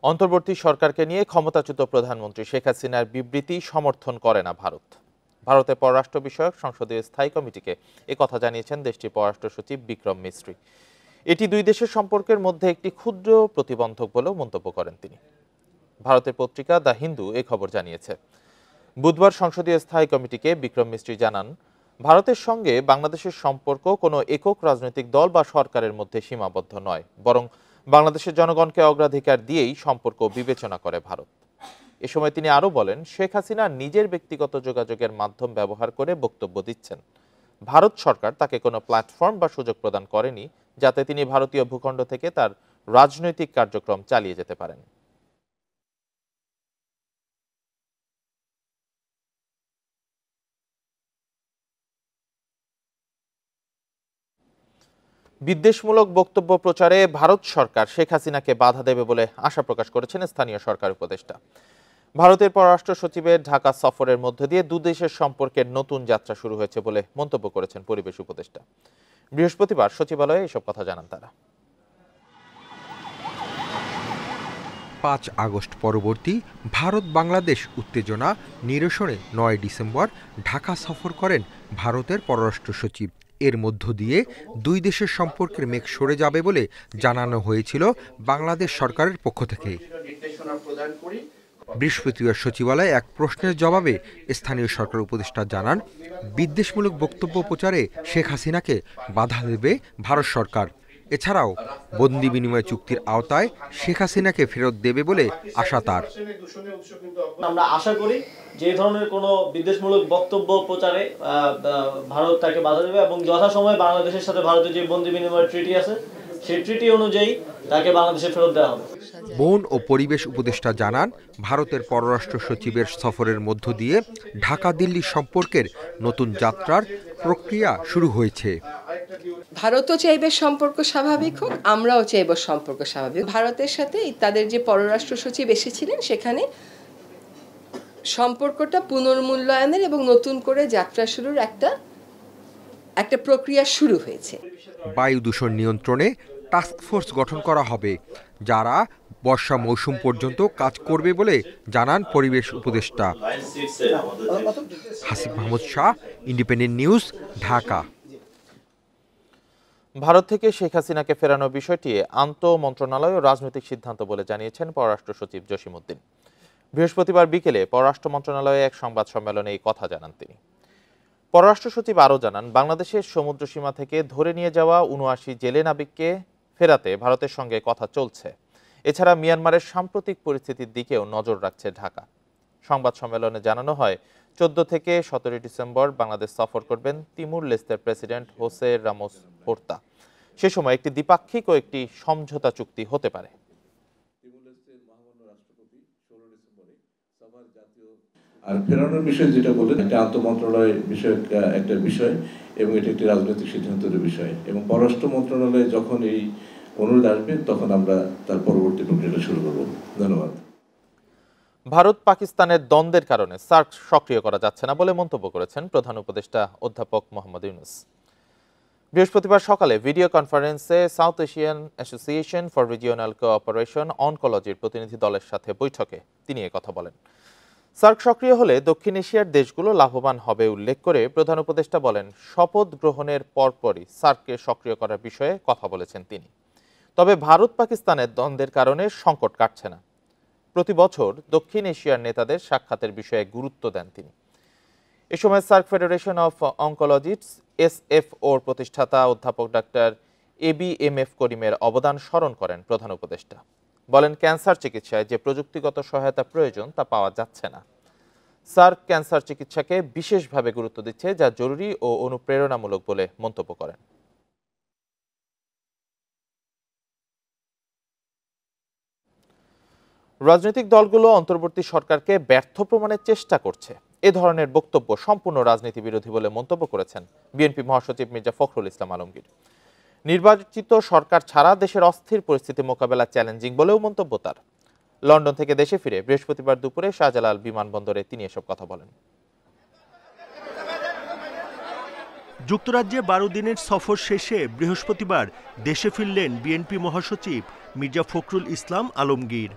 অন্তর্বর্তী সরকারকে নিয়ে ক্ষমতাচ্যুত প্রধানমন্ত্রী শেখ হাসিনার বিবৃতি সমর্থন করে না ভারত। ভারতের পররাষ্ট্র বিষয়ক সংসদীয় স্থায়ী কমিটিকে একথা জানিয়েছেন দেশটির পররাষ্ট্র সচিব বিক্রম মিস্ত্রি। এটি দুই দেশের সম্পর্কের মধ্যে একটি ক্ষুদ্র প্রতিবন্ধক বলেও মন্তব্য করেন তিনি। ভারতের পত্রিকা দ্য হিন্দু এই খবর জানিয়েছে। বুধবার সংসদীয় স্থায়ী কমিটিকে বিক্রম মিস্ত্রি জানান, ভারতের সঙ্গে বাংলাদেশের সম্পর্ক কোনো একক রাজনৈতিক দল বা সরকারের মধ্যে সীমাবদ্ধ নয়, বরং বাংলাদেশের জনগণকে অগ্রাধিকার দিয়েই সম্পর্ক বিবেচনা করে ভারত। এ সময় তিনি আরও বলেন, শেখ হাসিনা নিজের ব্যক্তিগত যোগাযোগের মাধ্যম ব্যবহার করে বক্তব্য দিচ্ছেন। ভারত সরকার তাকে কোনো প্ল্যাটফর্ম বা সুযোগ প্রদান করেনি যাতে তিনি ভারতীয় ভূখণ্ড থেকে তার রাজনৈতিক কার্যক্রম চালিয়ে যেতে পারেন। বিদ্বেষমূলক বক্তব্য প্রচারে ভারত সরকার শেখ হাসিনাকে বাধা দেবে বলে আশা প্রকাশ করেছেন স্থানীয় সরকার উপদেষ্টা। ভারতের পররাষ্ট্র সচিবের ঢাকা সফরের মধ্য দিয়ে দুদেশের সম্পর্কের নতুন যাত্রা শুরু হয়েছে বলে মন্তব্য করেছেন পরিবেশ উপদেষ্টা। বৃহস্পতিবার সচিবালয়ে এসব কথা জানান তারা। ৫ আগস্ট পরবর্তী ভারত বাংলাদেশ উত্তেজনা নিরসনে ৯ ডিসেম্বর ঢাকা সফর করেন ভারতের পররাষ্ট্র সচিব। এর মধ্য দিয়ে দুই দেশের সম্পর্কের মেঘ সরে যাবে বলে জানানো হয়েছিল বাংলাদেশ সরকারের পক্ষ থেকে। বৃহস্পতিবার সচিবালয়ে এক প্রশ্নের জবাবে স্থানীয় সরকার উপদেষ্টা জানান, বিদ্বেষমূলক বক্তব্য প্রচারে শেখ হাসিনাকে বাধা দেবে ভারত সরকার। এছাড়াও বন্দি বিনিময় চুক্তির আওতায় শেখ হাসিনাকে ফেরত দেবে বলে আশা তার। আমরা আশা করি যে এই ধরনের কোনো বিদ্বেষমূলক বক্তব্য প্রচারে ভারত তাকে বাধা দেবে এবং যথাসময়ে বাংলাদেশের সাথে ভারতের যে বন্দি বিনিময় ট্রিটি আছে সেই ট্রিটি অনুযায়ী তাকে বাংলাদেশে ফেরত দেওয়া হবে। বন ও পরিবেশ উপদেষ্টা জানান, ভারতের পররাষ্ট্র সচিবের সফরের মধ্য দিয়ে ঢাকা দিল্লি সম্পর্কের নতুন যাত্রার প্রক্রিয়া শুরু হয়েছে। ভারতও চাইবে সম্পর্ক স্বাভাবিক হোক, আমরাও চাইব সম্পর্ক স্বাভাবিক। ভারতের সাথে তাদের যে পররাষ্ট্র সচিব এসেছিলেন সেখানে সম্পর্কটা পুনর্মূল্যায়নের এবং নতুন করে যাত্রা শুরুর একটা প্রক্রিয়া শুরু হয়েছে। বায়ু দূষণ নিয়ন্ত্রণে টাস্কফোর্স গঠন করা হবে, যারা বর্ষা মৌসুম পর্যন্ত কাজ করবে বলে জানান পরিবেশ উপদেষ্টা। Hasib Mahmud Shah, independent news, Dhaka. ভারত থেকে শেখ হাসিনাকে ফেরানোর বিষয়টি আন্তঃমন্ত্রণালয় ও রাজনৈতিক সিদ্ধান্ত বলে জানিয়েছেন পররাষ্ট্র সচিব জসিমউদ্দিন। বৃহস্পতিবার বিকেলে পররাষ্ট্র মন্ত্রণালয়ে এক সংবাদ সম্মেলনে এই কথা জানান তিনি। পররাষ্ট্র সচিব আরও জানান, বাংলাদেশের সমুদ্র সীমা থেকে ধরে নিয়ে যাওয়া ৭৯ জেলে নাবিককে ফেরাতে ভারতের সঙ্গে কথা চলছে। এছাড়া মিয়ানমারের সাম্প্রতিক পরিস্থিতির দিকেও নজর রাখছে ঢাকা। সংবাদ সম্মেলনে জানানো হয়, ১৪ থেকে ১৭ ডিসেম্বর বাংলাদেশ সফর করবেন তিমুর লেস্তের প্রেসিডেন্ট হোসে রামোস হোর্তা। সে সময় একটি দ্বিপাক্ষিক ও একটি সমঝোতা চুক্তি হতে পারে। আর ফেরানোর বিষয় যেটা বললেন, একটা আন্তঃমন্ত্রণালয় বিষয়ক একটা বিষয় এবং এটা একটি রাজনৈতিক সিদ্ধান্তের বিষয়, এবং পররাষ্ট্র মন্ত্রণালয়ে যখন এই অনুরোধ আসবে তখন আমরা তার পরবর্তী প্রক্রিয়াটা শুরু করব। ধন্যবাদ। ভারত পাকিস্তানের দ্বন্দ্বের কারণে সার্ক সক্রিয় করা যাচ্ছে না বলে মন্তব্য করেছেন প্রধান উপদেষ্টা অধ্যাপক মোহাম্মদ ইউনূস। বৃহস্পতিবার সকালে ভিডিও কনফারেন্সে South Asian Association for Regional Cooperation অনকোলজির প্রতিনিধি দলের সাথে বৈঠকে তিনি কথা বলেন। সার্ক সক্রিয় হলে দক্ষিণ এশিয়ার দেশগুলো লাভবান হবে উল্লেখ করে প্রধান উপদেষ্টা বলেন, শপথ গ্রহণের পরপরই সার্ককে সক্রিয় করার বিষয়ে কথা বলেছেন তিনি। তবে ভারত পাকিস্তানের দ্বন্দ্বের কারণে সংকট কাটছে না। প্রতি বছর দক্ষিণ এশিয়ার নেতাদের সাক্ষাতের বিষয়ে গুরুত্ব দেন তিনি। এ সময় সার্ক ফেডারেশন অফ অনকোলজিস্টস SFOর প্রতিষ্ঠাতা অধ্যাপক ডাক্তার ABMF করিমের অবদান স্মরণ করেন প্রধান উপদেষ্টা। বলেন, ক্যান্সার চিকিৎসায় যে প্রযুক্তিগত সহায়তা প্রয়োজন তা পাওয়া যাচ্ছে না। সার্ক ক্যান্সার চিকিৎসাকে বিশেষভাবে গুরুত্ব দিচ্ছে, যা জরুরি ও অনুপ্রেরণামূলক বলে মন্তব্য করেন। রাজনৈতিক দলগুলো অন্তর্বর্তী সরকারকে ব্যর্থ প্রমাণের চেষ্টা করছে, এ ধরনের বক্তব্য সম্পূর্ণ রাজনীতি বিরোধী বলে মন্তব্য করেছেন বিএনপি মহাসচিব মির্জা ফখরুল ইসলাম আলমগীর। নির্বাচিত সরকার ছাড়া দেশের অস্থির পরিস্থিতি মোকাবেলা চ্যালেঞ্জিং বলেও মন্তব্য তার। লন্ডন থেকে দেশে ফিরে বৃহস্পতিবার দুপুরে শাহজালাল বিমানবন্দরে তিনি এসব কথা বলেন। যুক্তরাজ্যে ১২ দিনের সফর শেষে বৃহস্পতিবার দেশে ফিরলেন বিএনপি মহাসচিব মির্জা ফখরুল ইসলাম আলমগীর।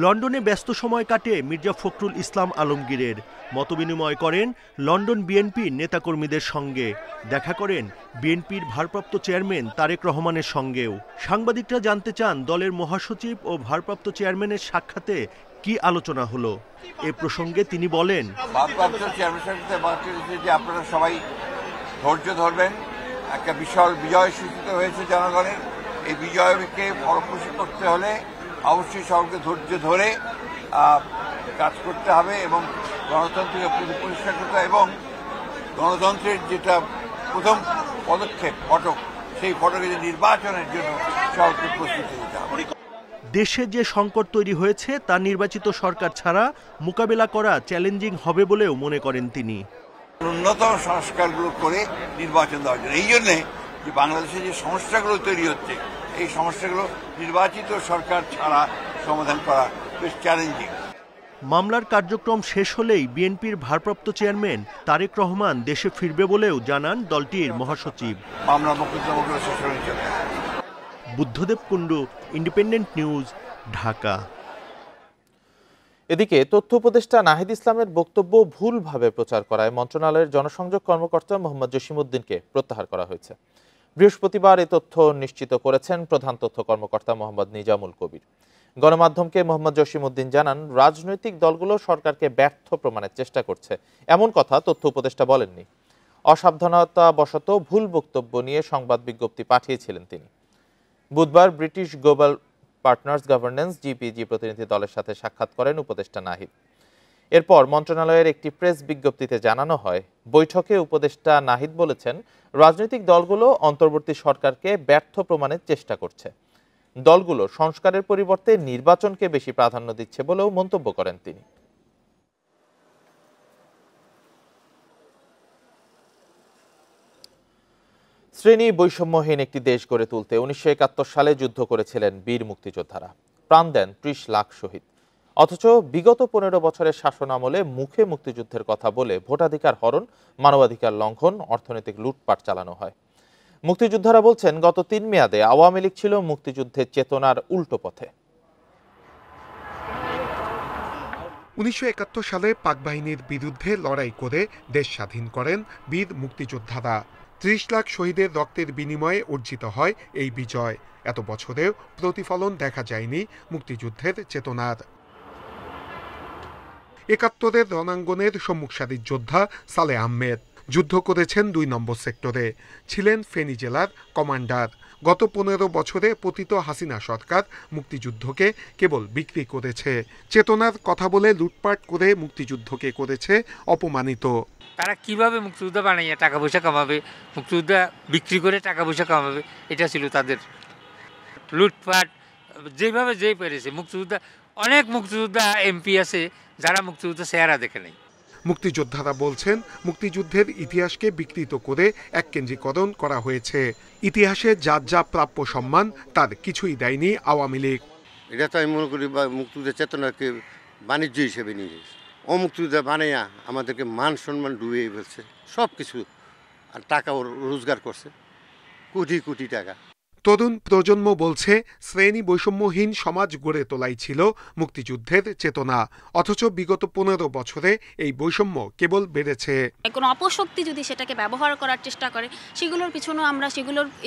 লন্ডনে ব্যস্ত সময় কাটে মির্জা ফখরুল ইসলাম আলমগীরের। মতবিনিময় করেন লন্ডন বিএনপির নেতাকর্মীদের সঙ্গে। দেখা করেন বিএনপির ভারপ্রাপ্ত চেয়ারম্যান তারেক রহমানের সঙ্গেও। সাংবাদিকরা জানতে চান দলের মহাসচিব ও ভারপ্রাপ্ত চেয়ারম্যানের সাক্ষাতে কি আলোচনা হলো। এ প্রসঙ্গে তিনি বলেন, ভারপ্রাপ্ত চেয়ারম্যানের সাথে যে আপনারা সবাই ধৈর্য ধরবেন, একটা বিশাল বিজয় সূচিত হয়েছে জনগণের। এই বিজয়কে ফলপ্রসূ করতে হলে অবশ্যই সবাইকে ধৈর্য ধরে কাজ করতে হবে এবং গণতন্ত্রকে পরিষ্কার করতে হবে এবং গণতন্ত্রের যেটা প্রথম পদক্ষেপ ফটক, সেই ফটকে যে নির্বাচনের জন্য সবাইকে প্রস্তুতি নিতে হবে। দেশে যে সংকট তৈরি হয়েছে তা নির্বাচিত সরকার ছাড়া মোকাবেলা করা চ্যালেঞ্জিং হবে বলেও মনে করেন তিনি। উন্নত সংস্কারগুলো করে নির্বাচন দেওয়ার জন্য, এই জন্যে যে বাংলাদেশে যে সমস্যাগুলো তৈরি হচ্ছে, এই সমস্যাগুলো নির্বাচিত সরকার ছাড়া সমাধান করা বেশ চ্যালেঞ্জিং। মামলার কার্যক্রম শেষ হলেই বিএনপির ভারপ্রাপ্ত চেয়ারম্যান তারেক রহমান দেশে ফিরবে বলেও জানান দলটির মহাসচিব। মামলা মোকদ্দমাগুলো শেষ হয়ে যাবে। Buddhadeb Kundu, independent news, Dhaka. এদিকে তথ্য উপদেষ্টা নাহিদ ইসলামের বক্তব্য ভুলভাবে প্রচার করায় মন্ত্রণালয়ের জনসংযোগ কর্মকর্তা মোহাম্মদ জসিমউদ্দিনকে প্রত্যাহার করা হয়েছে। বৃহস্পতিবার এই তথ্য নিশ্চিত করেছেন প্রধান তথ্য কর্মকর্তা মোহাম্মদ নিজামুল কবির। গণমাধ্যমকে মোহাম্মদ জসিমউদ্দিন জানান, রাজনৈতিক দলগুলো সরকারকে ব্যর্থ প্রমাণের চেষ্টা করছে, এমন কথা তথ্য উপদেষ্টা বলেননি। অসাবধানতাবশত ভুল বক্তব্য নিয়ে সংবাদ বিজ্ঞপ্তি পাঠিয়েছিলেন তিনি। বুধবার British global partners governance GPG প্রতিনিধি দলের সাথে সাক্ষাৎ করেন উপদেষ্টা নাহিদ। এরপর মন্ত্রণালয়ের একটি প্রেস বিজ্ঞপ্তিতে জানানো হয়, বৈঠকে উপদেষ্টা নাহিদ বলেছেন, রাজনৈতিক দলগুলো অন্তর্বর্তী সরকারকে ব্যর্থ প্রমাণের চেষ্টা করছে। দলগুলো সংস্কারের পরিবর্তে নির্বাচনকে বেশি প্রাধান্য দিচ্ছে বলেও মন্তব্য করেন তিনি। শ্রেণী বৈষম্যহীন একটি দেশ গড়ে তুলতে 1971 সালে যুদ্ধ করেছিলেন বীর মুক্তিযোদ্ধারা, প্রাণ দেন 30 লাখ শহীদ। অথচ বিগত 15 বছরের শাসন আমলে মুখে মুক্তিযুদ্ধের কথা বলে ভোটাধিকার হরণ, মানবাধিকার লঙ্ঘন, অর্থনৈতিক লুটপাট চালানো হয়। মুক্তিযোদ্ধারা বলছেন, গত 3 মেয়াদে আওয়ামী লীগ ছিল মুক্তিযুদ্ধের চেতনার উল্টো পথে। 1971 সালে পাক বাহিনীর বিরুদ্ধে লড়াই করে দেশ স্বাধীন করেন বীর মুক্তিযোদ্ধারা। 30 লাখ শহীদের রক্তের বিনিময়ে অর্জিত হয় এই বিজয়। এত বছরেও প্রতিফলন দেখা যায়নি মুক্তিযুদ্ধের চেতনার। 71-এর রণাঙ্গনের সম্মুখ সারির যোদ্ধা সালেহ আহমেদ যুদ্ধ করেছেন 2 নম্বর সেক্টরে, ছিলেন ফেনী জেলার কমান্ডার। গত 15 বছরে পতিত হাসিনা সরকার মুক্তিযুদ্ধকে কেবল বিক্রি করেছে, চেতনার কথা বলে লুটপাট করে মুক্তিযুদ্ধকে করেছে অপমানিত। তারা কিভাবে মুক্তিযোদ্ধা বানাইয়া টাকা পয়সা কামাবে, মুক্তিযোদ্ধা বিক্রি করে টাকা পয়সা কামাবে, এটা ছিল তাদের লুটপাট। যেভাবে যেই পেরেছে মুক্তিযোদ্ধা, অনেক মুক্তিযোদ্ধা এমপি আছে যারা মুক্তিযুদ্ধ চেহারা দেখে নেই। মুক্তিযোদ্ধারা বলছেন, মুক্তিযুদ্ধের ইতিহাসকে বিকৃত করে এককেন্দ্রীকরণ করা হয়েছে। ইতিহাসে যার যা প্রাপ্য সম্মান তার কিছুই দেয়নি আওয়ামী লীগ। এটা তো আমি মনে করি মুক্তিযুদ্ধের চেতনাকে বাণিজ্য হিসেবে নিয়ে অমুক্তিযোদ্ধা বানাইয়া আমাদেরকে মান সম্মান ডুবিয়ে ফেলছে, সব কিছু। আর টাকাও রোজগার করছে, কোটি কোটি টাকা। তরুণ প্রজন্ম বলছে, শ্রেণী বৈষম্যহীন সমাজ গড়ে তোলাই ছিল মুক্তিযুদ্ধের চেতনা। অথচ বিগত 15 বছরে এই বৈষম্য কেবল বেড়েছে। কোনো অপশক্তি যদি সেটাকে ব্যবহার করার চেষ্টা করে, সেগুলোর পিছনে আমরা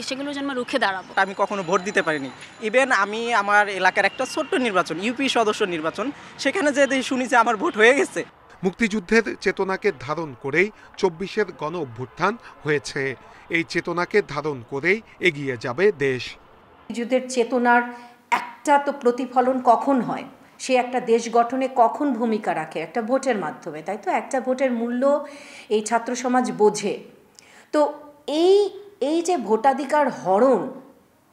সেগুলোর জন্য রুখে দাঁড়াবো। আমি কখনো ভোট দিতে পারিনি। ইভেন আমি আমার এলাকার একটা ছোট্ট নির্বাচন, ইউপি সদস্য নির্বাচন, সেখানে যে শুনি যে আমার ভোট হয়ে গেছে। মুক্তিযুদ্ধের চেতনাকে ধারণ করেই 24-এর গণ অভ্যুত্থান হয়েছে। এই চেতনাকে ধারণ করেই এগিয়ে যাবে দেশ। যুদ্ধের চেতনার একটা তো প্রতিফলন কখন হয়, সে একটা দেশ গঠনে কখন ভূমিকা রাখে? একটা ভোটের মাধ্যমে, তাই তো? একটা ভোটের মূল্য এই ছাত্র সমাজ বোঝে। তো এই যে ভোটাধিকার হরণ,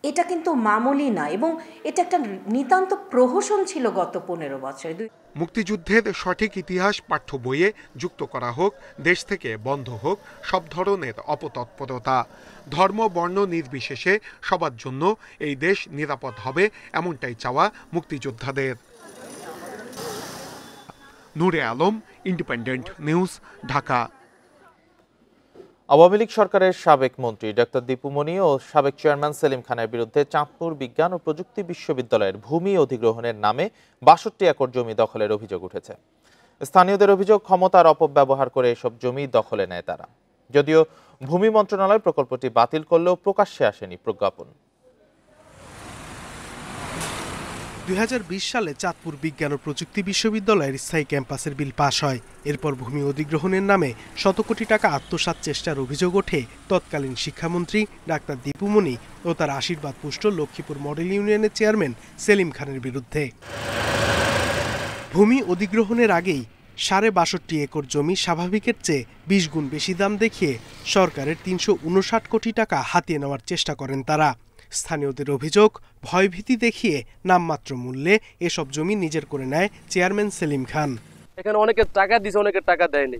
এটা কিন্তু মামুলি না, এবং এটা একটা নিতান্ত প্রহসন ছিল গত 15 বছরে। মুক্তিযুদ্ধের সঠিক ইতিহাস পাঠ্য বইয়ে যুক্ত করা হোক, দেশ থেকে বন্ধ হোক সব ধরনের অপতৎপরতা। ধর্ম বর্ণ নির্বিশেষে সবার জন্য এই দেশ নিরাপদ হবে, এমনটাই চাওয়া মুক্তিযোদ্ধাদের। নূরে আলম, ইন্ডিপেন্ডেন্ট নিউজ, ঢাকা। আওয়ামী লীগ সরকারের সাবেক মন্ত্রী ডক্টর দীপু মনি ও সাবেক চেয়ারম্যান সেলিম খানের বিরুদ্ধে চাঁদপুর বিজ্ঞান ও প্রযুক্তি বিশ্ববিদ্যালয়ের ভূমি অধিগ্রহণের নামে ৬২ একর জমি দখলের অভিযোগ উঠেছে। স্থানীয়দের অভিযোগ, ক্ষমতার অপব্যবহার করে এসব জমি দখলে নেয় তারা। যদিও ভূমি মন্ত্রণালয় প্রকল্পটি বাতিল করলেও প্রকাশ্যে আসেনি প্রজ্ঞাপন। ২০২০ সালে চাঁদপুর বিজ্ঞান ও প্রযুক্তি বিশ্ববিদ্যালয়ের স্থায়ী ক্যাম্পাসের বিল পাশ হয়। এরপর ভূমি অধিগ্রহণের নামে শত কোটি টাকা আত্মসাৎ চেষ্টার অভিযোগ ওঠে তৎকালীন শিক্ষামন্ত্রী ডাক্তার দীপু মনি ও তার আশীর্বাদ পুষ্ট লক্ষ্মীপুর মডেল ইউনিয়নের চেয়ারম্যান সেলিম খানের বিরুদ্ধে। ভূমি অধিগ্রহণের আগেই ৬২ একর জমি স্বাভাবিকের চেয়ে ২০ গুণ বেশি দাম দেখিয়ে সরকারের ৩৫৯ কোটি টাকা হাতিয়ে নেওয়ার চেষ্টা করেন তারা। স্থানীয়দের অভিযোগ, ভয়ভীতি দেখিয়ে নামমাত্র মূল্যে এসব জমি নিজের করে নেয় চেয়ারম্যান সেলিম খান। এখানে অনেকের টাকা দিয়েছে, অনেকের টাকা দেয়নি,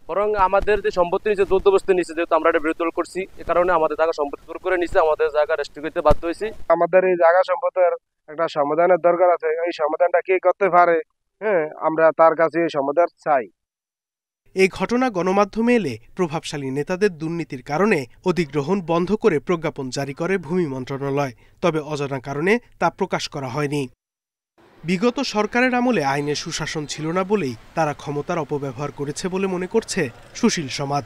বরং আমাদের যে সম্পত্তি নিচে দৌদ্যবস্তি নিচে, যেহেতু আমরা এটা বিরোধী দল করছি, এ কারণে আমাদের জায়গা সম্পত্তি দূর করে নিচ্ছে, আমাদের জায়গা রেস্ট্রি করতে বাধ্য হয়েছি। আমাদের এই জায়গা সম্পদের একটা সমাধানের দরকার আছে, এই সমাধানটা কে করতে পারে, আমরা তার কাছে এই সমাধান চাই। এই ঘটনা গণমাধ্যমে এলে প্রভাবশালী নেতাদের দুর্নীতির কারণে অধিগ্রহণ বন্ধ করে প্রজ্ঞাপন জারি করে ভূমি মন্ত্রণালয়। তবে অজানা কারণে তা প্রকাশ করা হয়নি। বিগত সরকারের আমলে আইনের সুশাসন ছিল না বলেই তারা ক্ষমতার অপব্যবহার করেছে বলে মনে করছে সুশীল সমাজ।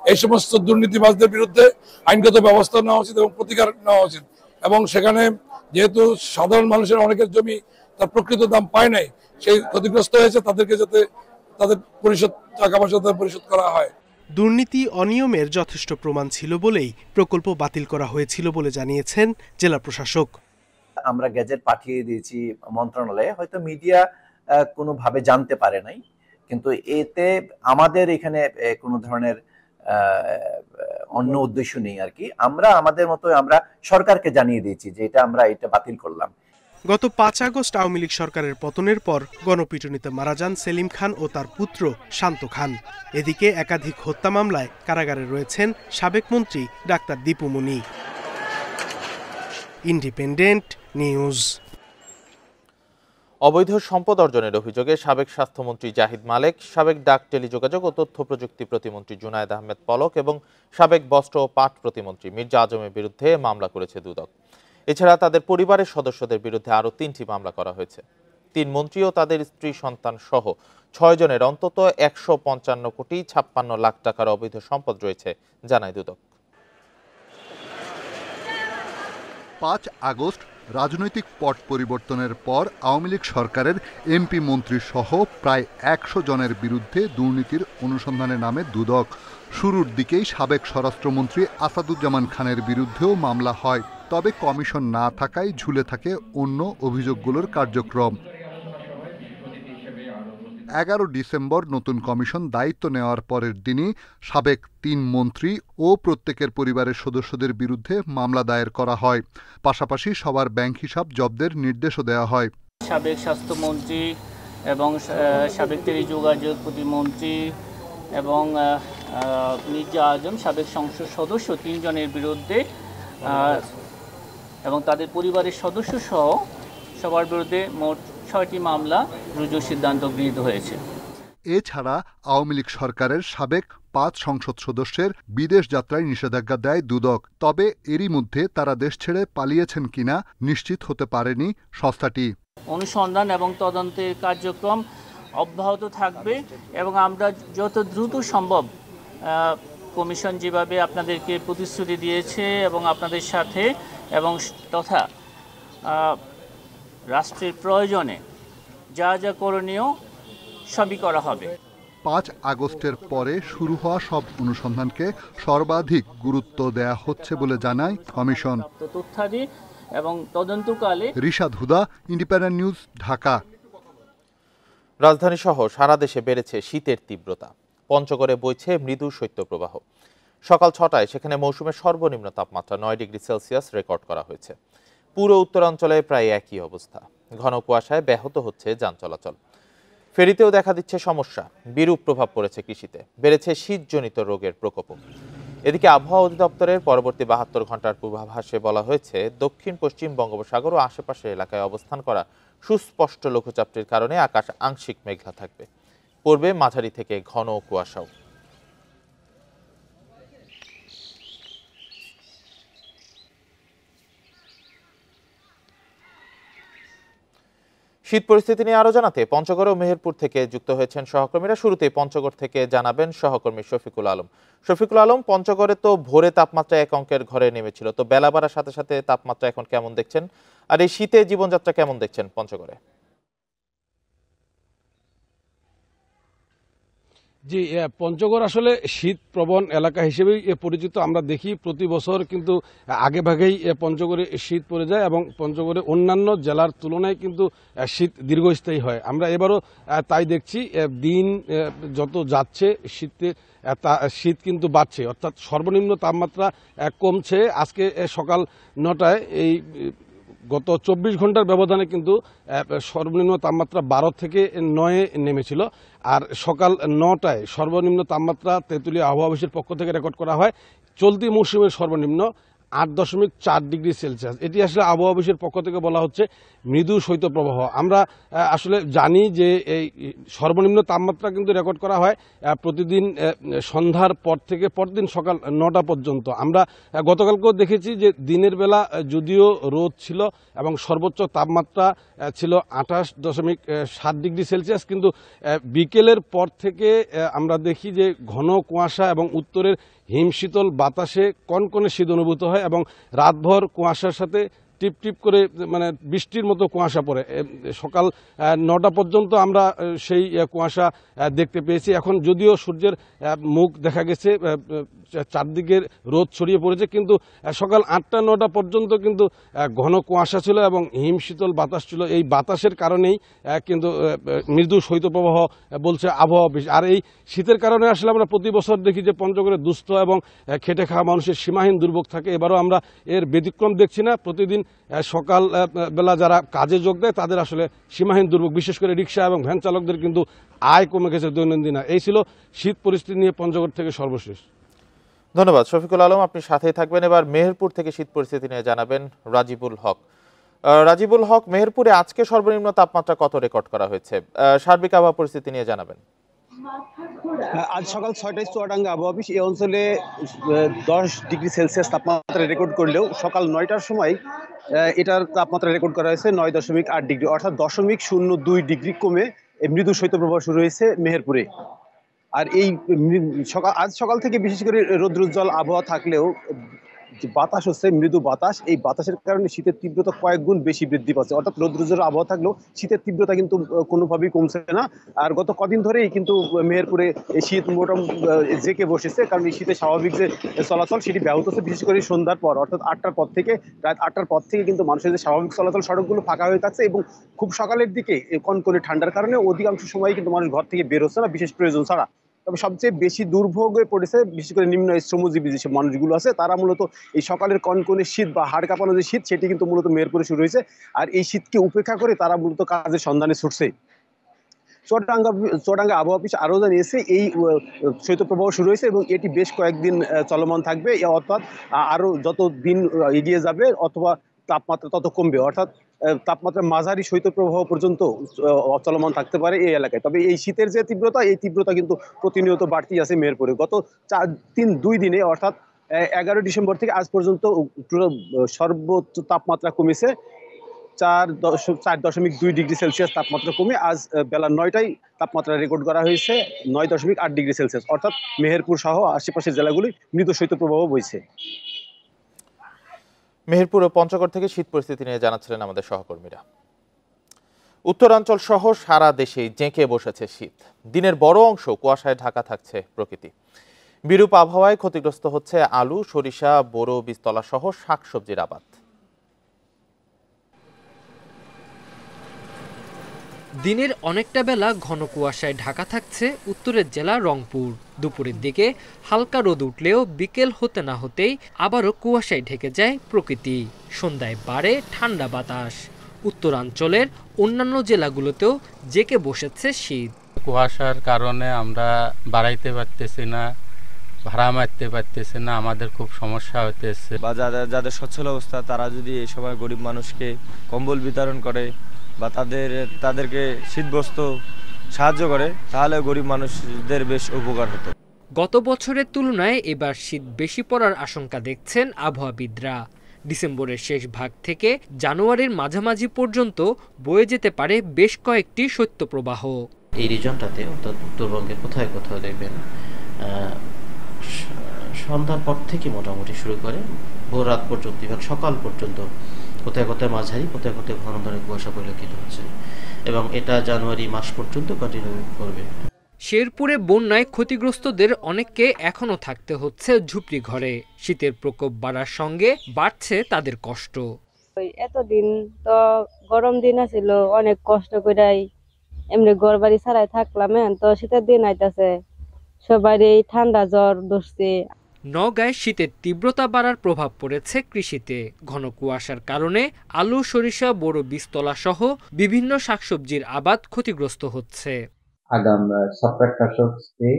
এই সমস্ত দুর্নীতিবাজদের বিরুদ্ধে আইনগত ব্যবস্থা নেওয়া উচিত এবং প্রতিকার নেওয়া উচিত, এবং সেখানে যেহেতু সাধারণ মানুষের অনেকের জমি তার প্রকৃত দাম পায় নাই, সেই ক্ষতিগ্রস্ত হয়েছে, তাদেরকে যাতে তাদের টাকা পয়সা পরিশোধ করা হয়। দুর্নীতি অনিয়মের যথেষ্ট প্রমাণ ছিল বলেই প্রকল্প বাতিল করা হয়েছিল বলে জানিয়েছেন জেলা প্রশাসক। আমরা গেজেট পাঠিয়ে দিয়েছি মন্ত্রণালয়ে, হয়তো মিডিয়া কোনোভাবে জানতে পারে নাই, কিন্তু এতে আমাদের এখানে কোনো ধরনের অন্য উদ্দেশ্য নেই আর কি। আমরা আমাদের মতো আমরা সরকারকে জানিয়ে দিয়েছি যে এটা বাতিল করলাম। গত ৫ আগস্ট আওয়ামী লীগ সরকারের পতনের পর গণপিটুনিতে মারা যান সেলিম খান ও তার পুত্র শান্ত খান। এদিকে একাধিক হত্যা মামলায় কারাগারে রয়েছেন সাবেক মন্ত্রী doctor Dipu Moni. Independent news. অবৈধ সম্পদ অর্জনের অভিযোগে সাবেক স্বাস্থ্যমন্ত্রী জাহিদ মালেক, সাবেক ডাক টেলিযোগাযোগ ও তথ্য প্রযুক্তি প্রতিমন্ত্রী জুনায়েদ আহমেদ পলক এবং সাবেক বস্ত্র ও পাট প্রতিমন্ত্রী মির্জা আজমের বিরুদ্ধে মামলা করেছে দুদক। এছাড়া তাদের পরিবারের সদস্যদের বিরুদ্ধে আরও ৩টি মামলা করা হয়েছে। ৩ মন্ত্রী ও তাদের স্ত্রী সন্তান সহ ৬ জনের অন্তত ১৫৫ কোটি ৫৬ লাখ টাকার অবৈধ সম্পদ রয়েছে জানায় দুদক। ৫ আগস্ট রাজনৈতিক পট পরিবর্তনের পর আওয়ামী লীগ সরকারের এমপি মন্ত্রী সহ প্রায় ১০০ জনের বিরুদ্ধে দুর্নীতির অনুসন্ধানে নামে দুদক। শুরুর দিকেই সাবেক স্বরাষ্ট্রমন্ত্রী আসাদুজ্জামান খানের বিরুদ্ধেও মামলা হয়, তবে কমিশন না থাকায় ঝুলে থাকে অন্য অভিযোগগুলোর কার্যক্রম। ১১ ডিসেম্বর নতুন কমিশন দায়িত্ব নেওয়ার পরের দিনই সাবেক ৩ মন্ত্রী ও প্রত্যেকের পরিবারের সদস্যদের বিরুদ্ধে মামলা দায়ের করা হয়। পাশাপাশি সবার ব্যাংক হিসাব জব্দের নির্দেশও দেওয়া হয়। সাবেক স্বাস্থ্যমন্ত্রী এবং সাবেক টেলিযোগাযোগ প্রতিমন্ত্রী এবং মির্জা আজম সাবেক সংসদ সদস্য ৩ জনের বিরুদ্ধে এবং তাদের পরিবারের সদস্য সহ সবার বিরুদ্ধে মোট ৬টি মামলা রুজুর সিদ্ধান্ত গৃহীত হয়েছে। এছাড়া আওয়ামী লীগ সরকারের সাবেক ৫ সংসদ সদস্যের বিদেশ যাত্রায় নিষেধাজ্ঞা দেয় দুদক। তবে এরই মধ্যে তারা দেশ ছেড়ে পালিয়েছেন কিনা নিশ্চিত হতে পারেনি সংস্থাটি। অনুসন্ধান এবং তদন্তের কার্যক্রম অব্যাহত থাকবে এবং আমরা যত দ্রুত সম্ভব কমিশন যেভাবে আপনাদেরকে প্রতিশ্রুতি দিয়েছে এবং আপনাদের সাথে এবং তথা রাষ্ট্রের প্রয়োজনে যা যা করণীয় সবই করা হবে। ৫ আগস্টের পরে শুরু হওয়া সব অনুসন্ধানকে সর্বাধিক গুরুত্ব দেয়া হচ্ছে বলে জানায় কমিশন। তথ্যাদি এবং তদন্তকালে রিশাদ হুদা, ইন্ডিপেন্ডেন্ট নিউজ, ঢাকা। রাজধানী সহ সারা দেশে বেড়েছে শীতের তীব্রতা। পঞ্চগড়ে বইছে মৃদু শৈত্যপ্রবাহ। সকাল ৬টায় সেখানে মৌসুমের সর্বনিম্ন তাপমাত্রা ৯ ডিগ্রি সেলসিয়াস রেকর্ড করা হয়েছে। পুরো উত্তরাঞ্চলে প্রায় একই অবস্থা। ঘন কুয়াশায় ব্যাহত হচ্ছে যান চলাচল। ফেরিতেও দেখা দিচ্ছে সমস্যা। বিরূপ প্রভাব পড়েছে কৃষিতে। বেড়েছে শীতজনিত রোগের প্রকোপ। এদিকে আবহাওয়া অধিদপ্তরের পরবর্তী ৭২ ঘন্টার পূর্বাভাসে বলা হয়েছে, দক্ষিণ পশ্চিম বঙ্গোপসাগর ও আশেপাশের এলাকায় অবস্থান করা সুস্পষ্ট লঘুচাপটির কারণে আকাশ আংশিক মেঘলা থাকবে। পড়বে মাঝারি থেকে ঘন কুয়াশাও। শীত পরিস্থিতি নিয়ে আরো জানাতে পঞ্চগড় ও মেহেরপুর থেকে যুক্ত হয়েছেন সহকর্মীরা। শুরুতেই পঞ্চগড় থেকে জানাবেন সহকর্মী শফিকুল আলম। শফিকুল আলম, পঞ্চগড়ে তো ভোরে তাপমাত্রা এক অঙ্কের ঘরে নেমেছিল, তো বেলা বাড়ার সাথে সাথে তাপমাত্রা এখন কেমন দেখছেন, আর এই শীতে জীবনযাত্রা কেমন দেখছেন পঞ্চগড়ে? জি, পঞ্চগড় আসলে শীত প্রবণ এলাকা হিসেবেই পরিচিত। আমরা দেখি প্রতি বছর কিন্তু আগে ভাগেই পঞ্চগড়ে শীত পড়ে যায় এবং পঞ্চগড়ে অন্যান্য জেলার তুলনায় কিন্তু শীত দীর্ঘস্থায়ী হয়। আমরা এবারও তাই দেখছি, দিন যত যাচ্ছে শীত কিন্তু বাড়ছে, অর্থাৎ সর্বনিম্ন তাপমাত্রা কমছে। আজকে সকাল 9টায় এই গত 24 ঘন্টার ব্যবধানে কিন্তু সর্বনিম্ন তাপমাত্রা 12 থেকে 9 নেমেছিল। আর সকাল 9টায় সর্বনিম্ন তাপমাত্রা তেঁতুলিয়া আবহাওয়া অফিসের পক্ষ থেকে রেকর্ড করা হয় চলতি মৌসুমের সর্বনিম্ন 8.4 ডিগ্রি সেলসিয়াস। এটি আসলে আবহাওয়া অফিসের পক্ষ থেকে বলা হচ্ছে মৃদু শৈত্যপ্রবাহ। আমরা আসলে জানি যে এই সর্বনিম্ন তাপমাত্রা কিন্তু রেকর্ড করা হয় প্রতিদিন সন্ধ্যার পর থেকে পরদিন সকাল 9টা পর্যন্ত। আমরা গতকালকেও দেখেছি যে দিনের বেলা যদিও রোদ ছিল এবং সর্বোচ্চ তাপমাত্রা ছিল 28.7 ডিগ্রি সেলসিয়াস, কিন্তু বিকেলের পর থেকে আমরা দেখি যে ঘন কুয়াশা এবং উত্তরের হিমশীতল বাতাসে কনকনে শীত অনুভূত হয় এবং রাতভর কুয়াশার সাথে টিপ টিপ করে মানে বৃষ্টির মতো কুয়াশা পড়ে। সকাল 9টা পর্যন্ত আমরা সেই কুয়াশা দেখতে পেয়েছি। এখন যদিও সূর্যের মুখ দেখা গেছে, চারদিকের রোদ ছড়িয়ে পড়েছে, কিন্তু সকাল 8টা-9টা পর্যন্ত কিন্তু ঘন কুয়াশা ছিল এবং হিমশীতল বাতাস ছিল। এই বাতাসের কারণেই কিন্তু মৃদু শৈত্যপ্রবাহ বলছে আবহাওয়া অফিস। আর এই শীতের কারণে আসলে আমরা প্রতি বছর দেখি যে পঞ্চগড়ে দুস্থ এবং খেটে খাওয়া মানুষের সীমাহীন দুর্ভোগ থাকে। এবারও আমরা এর ব্যতিক্রম দেখছি না। প্রতিদিন সকাল বেলা যারা কাজে যোগ দেয় তাদের আসলে সীমাহীন দুর্ভোগ, বিশেষ করে রিক্সা এবং ভ্যান চালকদের কিন্তু আয় কমে গেছে দৈনন্দিন। এই ছিল শীত পরিস্থিতি নিয়ে পঞ্চগড় থেকে সর্বশেষ। ধন্যবাদ শফিকুল আলম, আপনি সাথেই থাকবেন। এবার মেহেরপুর থেকে শীত পরিস্থিতি নিয়ে জানাবেন রাজিবুল হক। রাজিবুল হক, মেহেরপুরে আজকে সর্বনিম্ন তাপমাত্রা কত রেকর্ড করা হয়েছে, সার্বিক আবহাওয়া পরিস্থিতি নিয়ে জানাবেন। আজ সকাল 6টায় চুয়াডাঙ্গা আবহাওয়া অফিস এই অঞ্চলে 10 ডিগ্রি সেলসিয়াস তাপমাত্রা রেকর্ড করলেও সকাল 9টার সময় এটার তাপমাত্রা রেকর্ড করা হয়েছে 9.8 ডিগ্রি, অর্থাৎ 0.02 ডিগ্রি কমে মৃদু শৈত্যপ্রবাহ শুরু হয়েছে মেহেরপুরে। আর এই আজ সকাল থেকে বিশেষ করে রৌদ্রোজ্জ্বল আবহাওয়া থাকলেও বাতাস হচ্ছে মৃদু বাতাস। এই বাতাসের কারণে শীতের তীব্রতা কয়েক গুণ বেশি বৃদ্ধি পাচ্ছে, অর্থাৎ রৌদ্রোজ্জ্বল আবহাওয়া থাকলেও শীতের তীব্রতা কিন্তু কোনোভাবেই কমছে না। আর গত কদিন ধরেই কিন্তু মেহেরপুরে শীত মোটামুটি জেঁকে বসেছে, কারণ এই শীতের স্বাভাবিক যে চলাচল সেটি ব্যাহত হচ্ছে, বিশেষ করে সন্ধ্যার পর, অর্থাৎ 8টার পর থেকে, রাত 8টার পর থেকে কিন্তু মানুষের যে স্বাভাবিক চলাচল সড়কগুলো ফাঁকা হয়ে থাকছে এবং খুব সকালের দিকে কনকনে ঠান্ডার কারণে অধিকাংশ সময় কিন্তু মানুষ ঘর থেকে বের হচ্ছে না বিশেষ প্রয়োজন ছাড়া। তবে সবচেয়ে বেশি দুর্ভোগে পড়েছে বিশেষ করে নিম্ন শ্রমজীবী যেসব মানুষগুলো আছে, তারা মূলত এই সকালের কনকনে শীত বা হাড় কাঁপানো যে শীত সেটি কিন্তু মূলত মেহেরপুরে শুরু হয়েছে। আর এই শীতকে উপেক্ষা করে তারা মূলত কাজের সন্ধানে ছুটছে। চুয়াডাঙ্গা আবহাওয়া অফিস আরও জানিয়েছে এই শৈত্যপ্রবাহ শুরু হয়েছে এবং এটি বেশ কয়েকদিন চলমান থাকবে, অর্থাৎ আরও যত দিন এগিয়ে যাবে অথবা তাপমাত্রা তত কমবে, অর্থাৎ তাপমাত্রা মাঝারি শৈত্যপ্রবাহ পর্যন্ত চলমান থাকতে পারে এই এলাকায়। তবে এই শীতের যে তীব্রতা, এই তীব্রতা কিন্তু প্রতিনিয়ত বাড়তি আছে মেহেরপুরে। গত 2 দিনে অর্থাৎ 11 ডিসেম্বর থেকে আজ পর্যন্ত সর্বোচ্চ তাপমাত্রা কমেছে 4.2 ডিগ্রি সেলসিয়াস তাপমাত্রা কমে আজ বেলা 9টায় তাপমাত্রা রেকর্ড করা হয়েছে 9.8 ডিগ্রি সেলসিয়াস, অর্থাৎ মেহেরপুর সহ আশেপাশের জেলাগুলি মৃদু শৈত্যপ্রবাহ বইছে। মেহেরপুর ও পঞ্চগড় থেকে শীত পরিস্থিতি নিয়ে জানাচ্ছিলেন আমাদের সহকর্মীরা। উত্তরাঞ্চল সহ সারা দেশেই জেঁকে বসেছে শীত। দিনের বড় অংশ কুয়াশায় ঢাকা থাকছে প্রকৃতি। বিরূপ আবহাওয়ায় ক্ষতিগ্রস্ত হচ্ছে আলু, সরিষা, বোরো, বীজতলা সহ শাকসবজির আবাদ। দিনের অনেকটা বেলা ঘন কুয়াশায় ঢাকা থাকছে উত্তরের জেলা রংপুর। দুপুরের দিকে হালকা রোদ উঠলেও বিকেল হতে না হতেই আবারও কুয়াশায় ঢেকে যায় প্রকৃতি। সন্ধ্যায় বাড়ে ঠান্ডা বাতাস। উত্তরাঞ্চলের অন্যান্য জেলাগুলোতেও জেঁকে বসেছে শীত। কুয়াশার কারণে আমরা বাড়াইতে পারতেছি না, ভাড়া মারতে পারতেছে না, আমাদের খুব সমস্যা হতেছে। বা যাদের সচ্ছল অবস্থা তারা যদি এই সময় গরিব মানুষকে কম্বল বিতরণ করে বা তাদেরকে শীতবস্ত্র সাহায্য করে তাহলে গরিব মানুষদের বেশ উপকার হতো। গত বছরের তুলনায় এবার শীত বেশি পড়ার আশঙ্কা দেখছেন আবহাওয়াবিদরা। ডিসেম্বরের শেষ ভাগ থেকে জানুয়ারির মাঝামাঝি পর্যন্ত বয়ে যেতে পারে বেশ কয়েকটি শৈত্যপ্রবাহ। এই রিজনটাতে অর্থাৎ উত্তরবঙ্গের কোথায় কোথাও দেখবেন সন্ধ্যার পর থেকে মোটামুটি শুরু করে ভোর রাত পর্যন্ত, সকাল পর্যন্ত কোথায় কোথায় মাঝারি, কোথায় কোথায় ঘন ধরনের কুয়াশা পরিলক্ষিত হচ্ছে এবং এটা জানুয়ারি মাস পর্যন্ত কন্টিনিউ করবে। শেরপুরে বন্যায় ক্ষতিগ্রস্তদের অনেককে এখনো থাকতে হচ্ছে ঝুপড়ি ঘরে। শীতের প্রকোপ বাড়ার সঙ্গে বাড়ছে তাদের কষ্ট। এতদিন তো গরম দিন আছিল, অনেক কষ্ট করেই এমনি ঘর বাড়ি ছাড়াই থাকলাম, তো শীতের দিন আইতাছে, সবারই ঠান্ডা জ্বর ধরছে। নওগাঁয় শীতের তীব্রতা বাড়ার প্রভাব পড়েছে কৃষিতে। ঘন কুয়াশার কারণে আলু, সরিষা, বড় বীজতলা সহ বিভিন্ন শাকসবজির আবাদ ক্ষতিগ্রস্ত হচ্ছে। আগাম ছত্রাকনাশক স্প্রে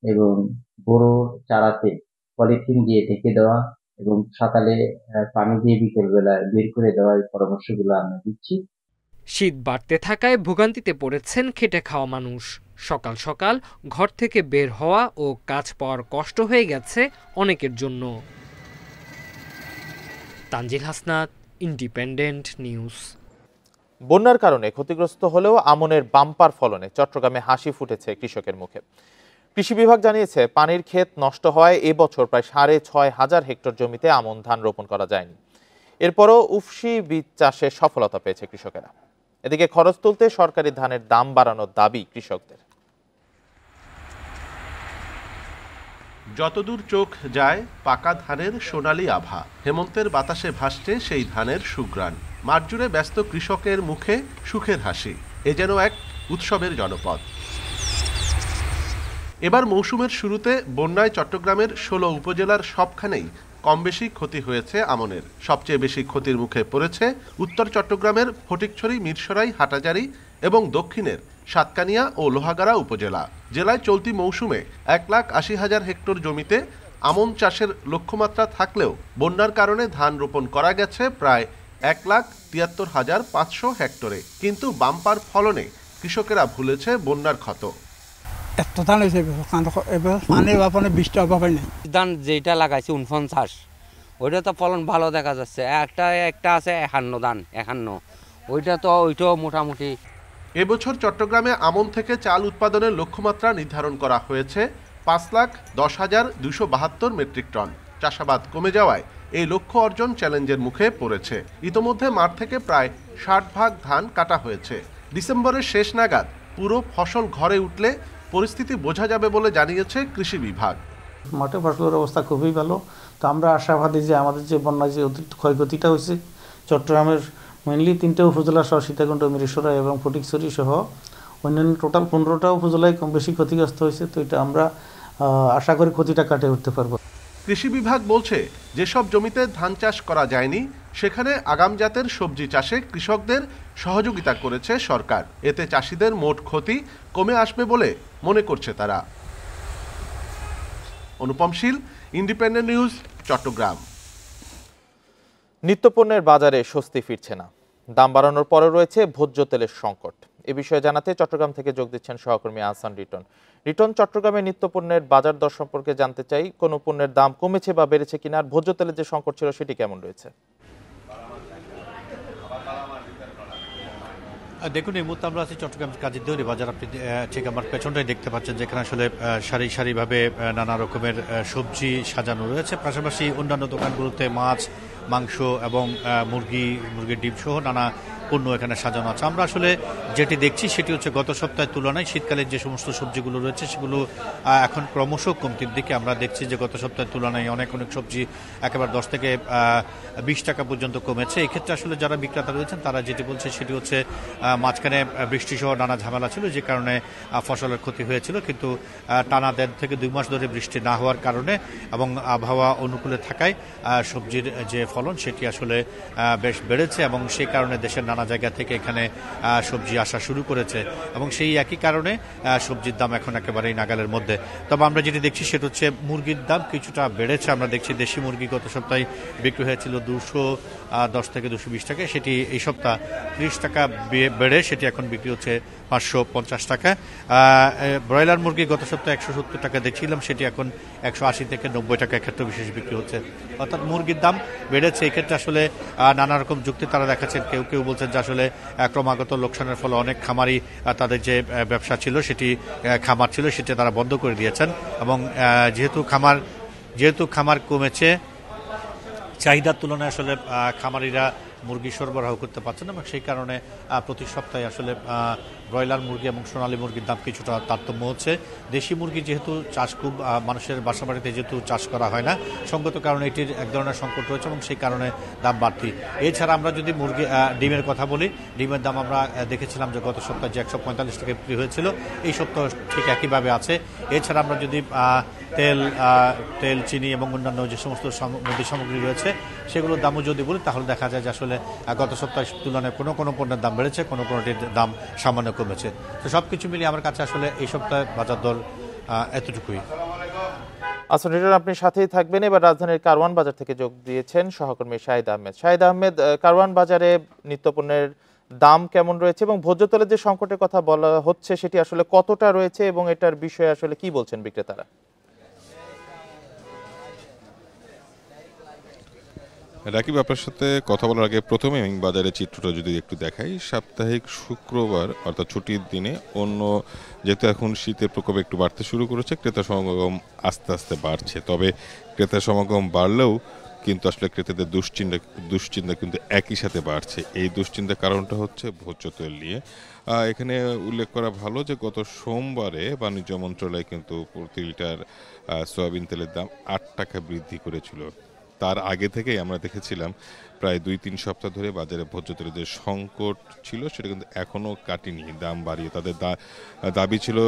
এবং বড় চারাতে পলিথিন দিয়ে ঢেকে দেওয়া এবং সকালে পানি দিয়ে বিকেল বেলায় বের করে দেওয়ার পরামর্শগুলো আমরা দিচ্ছি। শীত বাড়তে থাকায় ভোগান্তিতে পড়েছেন খেটে খাওয়া মানুষ। সকাল সকাল ঘর থেকে বের হওয়া ও কাজ পাওয়ার কষ্ট হয়ে গেছে অনেকের জন্য। Tanzil Hasnat, independent news. বন্যার কারণে ক্ষতিগ্রস্ত হলেও আমনের বাম্পার ফলনে চট্টগ্রামে হাসি ফুটেছে কৃষকের মুখে। কৃষি বিভাগ জানিয়েছে, পানির ক্ষেত নষ্ট হওয়ায় এবছর প্রায় 6,500 হেক্টর জমিতে আমন ধান রোপণ করা যায়নি। এরপরও উফশি বীজ চাষে সফলতা পেয়েছে কৃষকেরা। এদিকে খরচ তুলতে সরকারি ধানের দাম বাড়ানোর দাবি কৃষকদের। যতদূর চোখ যায় পাকা ধানের সোনালী আভা, হেমন্তের বাতাসে ভাসছে সেই ধানের সুঘ্রাণ। মাঠ জুড়ে ব্যস্ত কৃষকের মুখে সুখের হাসি, এ যেন এক উৎসবের জনপদ। এবার মৌসুমের শুরুতে বন্যায় চট্টগ্রামের 16 উপজেলার সবখানেই কম বেশি ক্ষতি হয়েছে আমনের। সবচেয়ে বেশি ক্ষতির মুখে পড়েছে উত্তর চট্টগ্রামের ফটিকছড়ি, মিরসরাই, হাটাজারি এবং দক্ষিণের সাতকানিয়া ও লোহাগাড়া উপজেলা। জেলায় চলতি মৌসুমে 1,80,000 হেক্টর জমিতে আমন চাষের লক্ষ্যমাত্রা থাকলেও বন্যার কারণে ধান রোপণ করা গেছে প্রায় 1,73,500 হেক্টরে। কিন্তু বাম্পার ফলনে কৃষকেরা ভুলেছে বন্যার ক্ষত। এত ধান হয়েছে পানির বাপনে 20টা অভাবে নেই। ধান যেটা লাগাইছে 49, ওইটা তো ফলন ভালো দেখা যাচ্ছে। একটা আছে 51 ধান, 51 ওইটাও মোটামুটি। এবছর চট্টগ্রামে আমন থেকে চাল উৎপাদনের লক্ষ্যমাত্রা নির্ধারণ করা হয়েছে 5,10,272 মেট্রিক টন। চাষাবাদ কমে যাওয়ায় এই লক্ষ্য অর্জন চ্যালেঞ্জের মুখে পড়েছে। ইতোমধ্যে মাঠ থেকে প্রায় 60 ভাগ ধান কাটা হয়েছে। ডিসেম্বরের শেষ নাগাদ পুরো ফসল ঘরে উঠলে পরিস্থিতি বোঝা যাবে বলে জানিয়েছে কৃষি বিভাগ। মাঠে ফসলের অবস্থা খুবই ভালো। তো আমরা আশাবাদী যে আমাদের যে বন্যায় যে অতিরিক্ত ক্ষয়ক্ষতিটা হয়েছে চট্টগ্রামের মেনলি 3টে উপজেলা সহ সীতাকুণ্ড, মিরসরাই এবং ফটিকছড়ি সহ অন্যান্য টোটাল 15টা উপজেলায় কম বেশি ক্ষতিগ্রস্ত হয়েছে। তো এটা আমরা আশা করি ক্ষতিটা কাটিয়ে উঠতে পারবো। কৃষি বিভাগ বলছে, যেসব জমিতে ধান চাষ করা যায়নি সেখানে আগাম জাতের সবজি চাষে কৃষকদের সহযোগিতা করেছে সরকার। এতে চাষিদের মোট ক্ষতি কমে আসবে বলে মনে করছে তারা। অনুপম শীল, ইন্ডিপেন্ডেন্ট নিউজ, চট্টগ্রাম। নিত্যপণ্যের বাজারে স্বস্তি ফিরছে না। দাম বাড়ানোর পরে রয়েছে ভোজ্য তেলের সংকট। এ বিষয়ে জানাতে চট্টগ্রাম থেকে যোগ দিচ্ছেন সহকর্মী আহসান রিটন। রিটন, চট্টগ্রামে নিত্যপণ্যের বাজার দর সম্পর্কে জানতে চাই, কোন পণ্যের দাম কমেছে বা বেড়েছে কিনা, আর ভোজ্য তেলের যে সংকট ছিল সেটি কেমন রয়েছে? দেখুন, এই মুহূর্তে আমরা আছি চট্টগ্রাম কাজীরদেউরি বাজার। আপনি ঠিক আমার পেছনটাই দেখতে পাচ্ছেন, যেখানে আসলে সারি সারিভাবে নানা রকমের সবজি সাজানো রয়েছে। পাশাপাশি অন্যান্য দোকানগুলোতে মাছ, মাংস এবং মুরগির ডিম সহ নানা পণ্য এখানে সাজানো আছে। আমরা আসলে যেটি দেখছি সেটি হচ্ছে গত সপ্তাহের তুলনায় শীতকালের যে সমস্ত সবজিগুলো রয়েছে সেগুলো এখন ক্রমশ কমতির দিকে। আমরা দেখছি যে গত সপ্তাহের তুলনায় অনেক সবজি একেবারে 10 থেকে 20 টাকা পর্যন্ত কমেছে। এক্ষেত্রে আসলে যারা বিক্রেতা রয়েছেন তারা যেটি বলছে সেটি হচ্ছে মাঝখানে বৃষ্টিসহ নানা ঝামেলা ছিল, যে কারণে ফসলের ক্ষতি হয়েছিল। কিন্তু টানা 1.5 থেকে 2 মাস ধরে বৃষ্টি না হওয়ার কারণে এবং আবহাওয়া অনুকূলে থাকায় সবজির যে ফলন সেটি আসলে বেশ বেড়েছে এবং সেই কারণে দেশের নানা জায়গা থেকে এখানে সবজি আসা শুরু করেছে এবং সেই একই কারণে সবজির দাম এখন একেবারেই নাগালের মধ্যে। তবে আমরা যেটি দেখছি সেটা হচ্ছে মুরগির দাম কিছুটা বেড়েছে। আমরা দেখছি দেশি মুরগি গত সপ্তাহে বিক্রি হয়েছিল 210 থেকে 220 টাকা, সেটি এই সপ্তাহ 30 টাকা বেড়ে সেটি এখন বিক্রি হচ্ছে 550 টাকা। ব্রয়লার মুরগি গত সপ্তাহে 170 টাকা দেখছিলাম, সেটি এখন 180 থেকে 90 টাকা ক্ষেত্র বিশেষ বিক্রি হচ্ছে। অর্থাৎ মুরগির দাম বেড়েছে। বেড়েছে, এক্ষেত্রে আসলে নানা রকম যুক্তি তারা দেখাচ্ছেন। কেউ কেউ বলছেন যে আসলে ক্রমাগত লোকসানের ফলে অনেক খামারি তাদের যে ব্যবসা ছিল সেটি খামার ছিল সেটি তারা বন্ধ করে দিয়েছেন এবং যেহেতু খামার কমেছে, চাহিদার তুলনায় আসলে খামারিরা মুরগি সরবরাহ করতে পারছেন এবং সেই কারণে প্রতি সপ্তাহে আসলে ব্রয়লার মুরগি এবং সোনালী মুরগির দাম কিছুটা তারতম্য হচ্ছে। দেশি মুরগি যেহেতু চাষ খুব মানুষের বাসাবাড়িতে যেহেতু চাষ করা হয় না, সঙ্গত কারণে এটির এক ধরনের সংকট রয়েছে এবং সেই কারণে দাম বাড়তি। এছাড়া আমরা যদি ডিমের কথা বলি, ডিমের দাম আমরা দেখেছিলাম যে গত সপ্তাহে যে 145 টাকা বিক্রি হয়েছিল, এই সপ্তাহ ঠিক একইভাবে আছে। এছাড়া আমরা যদি তেল, চিনি এবং অন্যান্য যে সমস্ত মুদি সামগ্রী রয়েছে সেগুলোর দামও যদি বলি, তাহলে দেখা যায় যে আসলে গত সপ্তাহের তুলনায় কোনো পণ্যের দাম বেড়েছে, কোনোটির দাম সামান্য কমেছে। তো সবকিছু মিলিয়ে আমার কাছে আসলে এই সপ্তাহে বাজার দর এতটুকুই। আচ্ছা রিটার্ন, আপনি সাথেই থাকবেন। এবার রাজধানীর কারওয়ান বাজার থেকে যোগ দিয়েছেন সহকর্মী শাহিদ আহমেদ। শাহিদ আহমেদ, কারওয়ান বাজারে নিত্যপণ্যের দাম কেমন রয়েছে এবং ভোজ্য তেলের যে সংকটের কথা বলা হচ্ছে সেটি আসলে কতটা রয়েছে এবং এটার বিষয়ে আসলে কি বলছেন বিক্রেতারা? রাকিব, আপনার সাথে কথা বলার আগে প্রথমে আমি বাজারের চিত্রটা যদি একটু দেখাই। সাপ্তাহিক শুক্রবার অর্থাৎ ছুটির দিনে যেহেতু এখন শীতের প্রকোপ একটু বাড়তে শুরু করেছে, ক্রেতা সমাগম আস্তে আস্তে বাড়ছে। তবে ক্রেতা সমাগম বাড়লেও কিন্তু আসলে ক্রেতাদের দুশ্চিন্তা কিন্তু একই সাথে বাড়ছে। এই দুশ্চিন্তার কারণটা হচ্ছে ভোজ্য তেল নিয়ে। এখানে উল্লেখ করা ভালো যে গত সোমবারে বাণিজ্য মন্ত্রণালয় কিন্তু প্রতি লিটার সয়াবিন তেলের দাম 8 টাকা বৃদ্ধি করেছিল। তার আগে থেকেই আমরা দেখেছিলাম প্রায় 2-3 সপ্তাহ ধরে বাজারে ভোজ্য তেলের যে সংকট ছিল সেটা কিন্তু এখনও কাটেনি। দাম বাড়িয়ে তাদের দাবি ছিল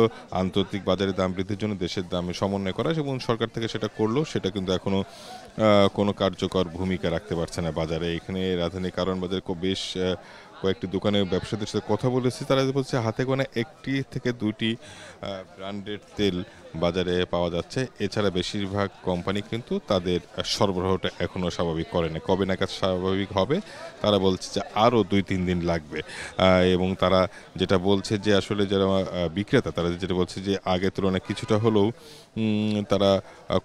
আন্তর্জাতিক বাজারে দাম বৃদ্ধির জন্য দেশের দামে সমন্বয় করা, এবং সরকার থেকে সেটা করলো। সেটা কিন্তু এখনও কোনো কার্যকর ভূমিকা রাখতে পারছে না বাজারে। এখানে রাজধানীর কারওয়ান বাজারে বেশ কয়েকটি দোকানের ব্যবসায়ীদের সাথে কথা বলেছি, তারা বলছে হাতে গোনা 1টি থেকে 2টি ব্র্যান্ডেড তেল বাজারে পাওয়া যাচ্ছে। এছাড়া বেশিরভাগ কোম্পানি কিন্তু তাদের সরবরাহটা এখনও স্বাভাবিক করে না। কবে নাগাদ স্বাভাবিক হবে তারা বলছে যে আরও 2-3 দিন লাগবে। এবং তারা যেটা বলছে যে আসলে যারা বিক্রেতা তারা যেটা বলছে যে আগের তুলনায় কিছুটা হলেও তারা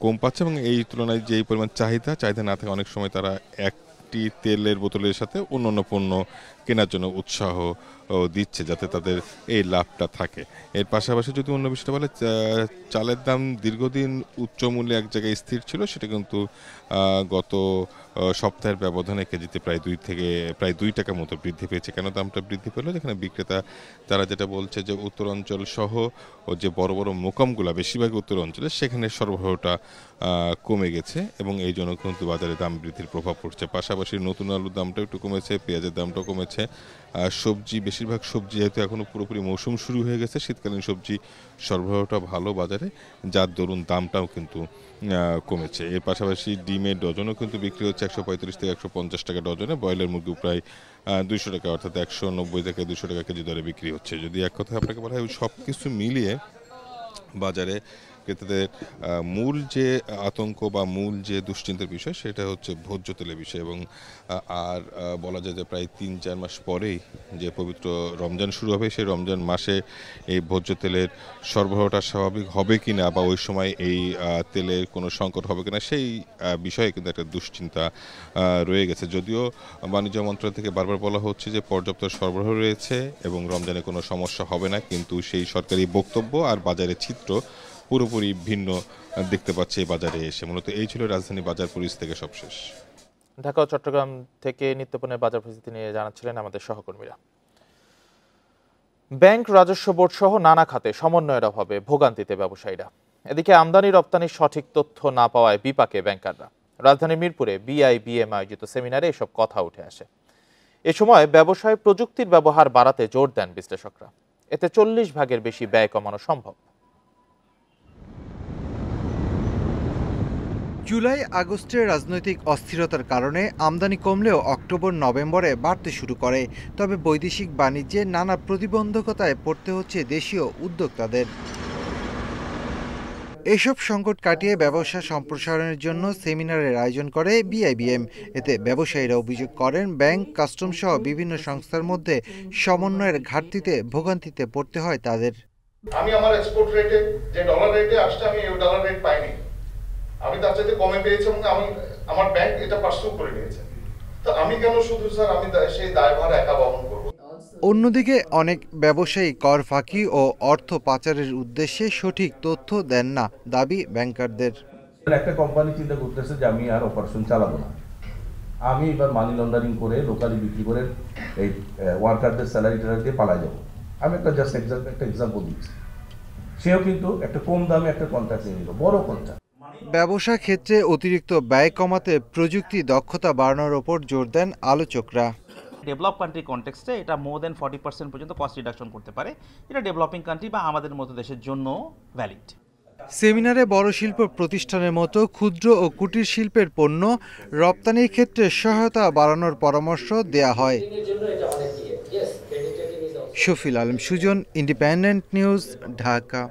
কম পাচ্ছে, এবং এই তুলনায় যে পরিমাণ চাহিদা না থাকে অনেক সময় তারা তেলের বোতলের সাথে অন্যান্য পণ্য কেনার জন্য উৎসাহ দিচ্ছে যাতে তাদের এই লাভটা থাকে। এর পাশাপাশি যদি অন্য বিষয়টা বলে, চালের দাম দীর্ঘদিন উচ্চ মূল্যে এক জায়গায় স্থির ছিল, সেটা কিন্তু গত সপ্তাহের ব্যবধানে কেজিতে প্রায় 2 টাকা মতো বৃদ্ধি পেয়েছে। কেন দামটা বৃদ্ধি পেল? যেখানে বিক্রেতা তারা যেটা বলছে যে উত্তরাঞ্চল সহ যে বড় বড় মোকামগুলো বেশিরভাগ উত্তর অঞ্চলে, সেখানে সরবরাহটা কমে গেছে এবং এই জন্য কিন্তু বাজারে দাম বৃদ্ধির প্রভাব পড়ছে। পাশাপাশি নতুন আলুর দামটা একটু কমেছে, পেঁয়াজের দামটাও কমেছে। বেশিরভাগ সবজি যেহেতু এখনও পুরোপুরি মৌসুম শুরু হয়ে গেছে, শীতকালীন সবজি সরবরাহটা ভালো বাজারে, যার দরুন দামটাও কিন্তু কমেছে। এর পাশাপাশি ডিমের ডজনও কিন্তু বিক্রি হচ্ছে 135 থেকে 150 টাকা ডজনে। ব্রয়লার মুরগি প্রায় 200 টাকা অর্থাৎ 190 থেকে 200 টাকা কেজি দরে বিক্রি হচ্ছে। যদি এক কথা আপনাকে বলা হয়, সব কিছু মিলিয়ে বাজারে ক্রেতাদের মূল যে আতঙ্ক বা মূল যে দুশ্চিন্তার বিষয় সেটা হচ্ছে ভোজ্য তেলের বিষয়। এবং আর বলা যায় যে প্রায় 3-4 মাস পরেই যে পবিত্র রমজান শুরু হবে, সেই রমজান মাসে এই ভোজ্য তেলের সরবরাহটা স্বাভাবিক হবে কিনা বা ওই সময় এই তেলের কোনো সংকট হবে কিনা সেই বিষয়ে কিন্তু একটা দুশ্চিন্তা রয়ে গেছে। যদিও বাণিজ্য মন্ত্রণালয় থেকে বারবার বলা হচ্ছে যে পর্যাপ্ত সরবরাহ রয়েছে এবং রমজানে কোনো সমস্যা হবে না, কিন্তু সেই সরকারি বক্তব্য আর বাজারের চিত্র পুরোপুরি ভিন্ন দেখতে পাচ্ছে এই বাজারে এসে। মূলত এই ছিল রাজধানী বাজার পরিস্থিতি থেকে সবশেষ। ঢাকা ও চট্টগ্রাম থেকে নিত্যপণ্যের বাজার পরিস্থিতি নিয়ে জানাচ্ছিলেন আমাদের সহকর্মীরা। ব্যাংক, রাজস্ব বোর্ড সহ নানা খাতে সমন্বয়ের অভাবে ভোগান্তিতে ব্যবসায়ীরা। এদিকে আমদানি রপ্তানির সঠিক তথ্য না পাওয়ায় বিপাকে ব্যাংকাররা। রাজধানীর মিরপুরে BIBM আয়োজিত সেমিনারে এসব কথা উঠে আসে। এ সময় ব্যবসায় প্রযুক্তির ব্যবহার বাড়াতে জোর দেন বিশ্লেষকরা। এতে 40 ভাগের বেশি ব্যয় কমানো সম্ভব। জুলাই আগস্টের রাজনৈতিক অস্থিরতার কারণে আমদানি কমলেও অক্টোবর-নভেম্বরে বাড়তে শুরু করে। তবে বৈদেশিক বাণিজ্যে নানা প্রতিবন্ধকতায় পড়তে হচ্ছে দেশীয় উদ্যোক্তাদের। এসব সংকট কাটিয়ে ব্যবসা সম্প্রসারণের জন্য সেমিনারের আয়োজন করে BIBM। এতে ব্যবসায়ীরা অভিযোগ করেন ব্যাংক, কাস্টম সহ বিভিন্ন সংস্থার মধ্যে সমন্বয়ের ঘাটতিতে ভোগান্তিতে পড়তে হয় তাদের। আমি আমার এক্সপোর্ট রেটে যে ডলার রেটে আসছে আমি এই ডলার রেট পাইনি। আমি তার চাইতে কমে পেয়েছি এবং আমার ব্যাংক এটা পার্সু করে নিয়েছে। তো আমি কেন শুধু স্যার আমি সেই দায়ভার একা বহন করব? অন্যদিকে অনেক ব্যবসায়ী কর ফাঁকি ও অর্থ পাচারের উদ্দেশ্যে সঠিক তথ্য দেন না, দাবি ব্যাংকারদের। একটা কোম্পানি চিন্তা করতেছে যে আমি আর অপারেশন চালাবো না, আমি এবার মানি লন্ডারিং করে লোকালি বিক্রি করে এই ওয়ার্কারদের স্যালারি ট্যালারি দিয়ে পালাই যাবো। আমি একটা এক্সাম্পল দিচ্ছি। সেও কিন্তু একটা কম দামে একটা কন্ট্রাক্ট নিয়ে নিল, বড় কন্ট্রাক্ট। ব্যবসা ক্ষেত্রে অতিরিক্ত ব্যয় কমাতে প্রযুক্তি দক্ষতা বাড়ানোর ওপর জোর দেন আলোচকরা। ডেভেলপ কান্ট্রি কনটেক্সটে এটা মোর দেন 40% পর্যন্ত কস্ট রিডাকশন করতে পারে। এটা ডেভেলপিং কান্ট্রি বা আমাদের মতো দেশের জন্য ভ্যালিড। সেমিনারে বড় শিল্প প্রতিষ্ঠানের মতো ক্ষুদ্র ও কুটির শিল্পের পণ্য রপ্তানির ক্ষেত্রে সহায়তা বাড়ানোর পরামর্শ দেয়া হয়। Shafil Alam Sujan, independent news, Dhaka.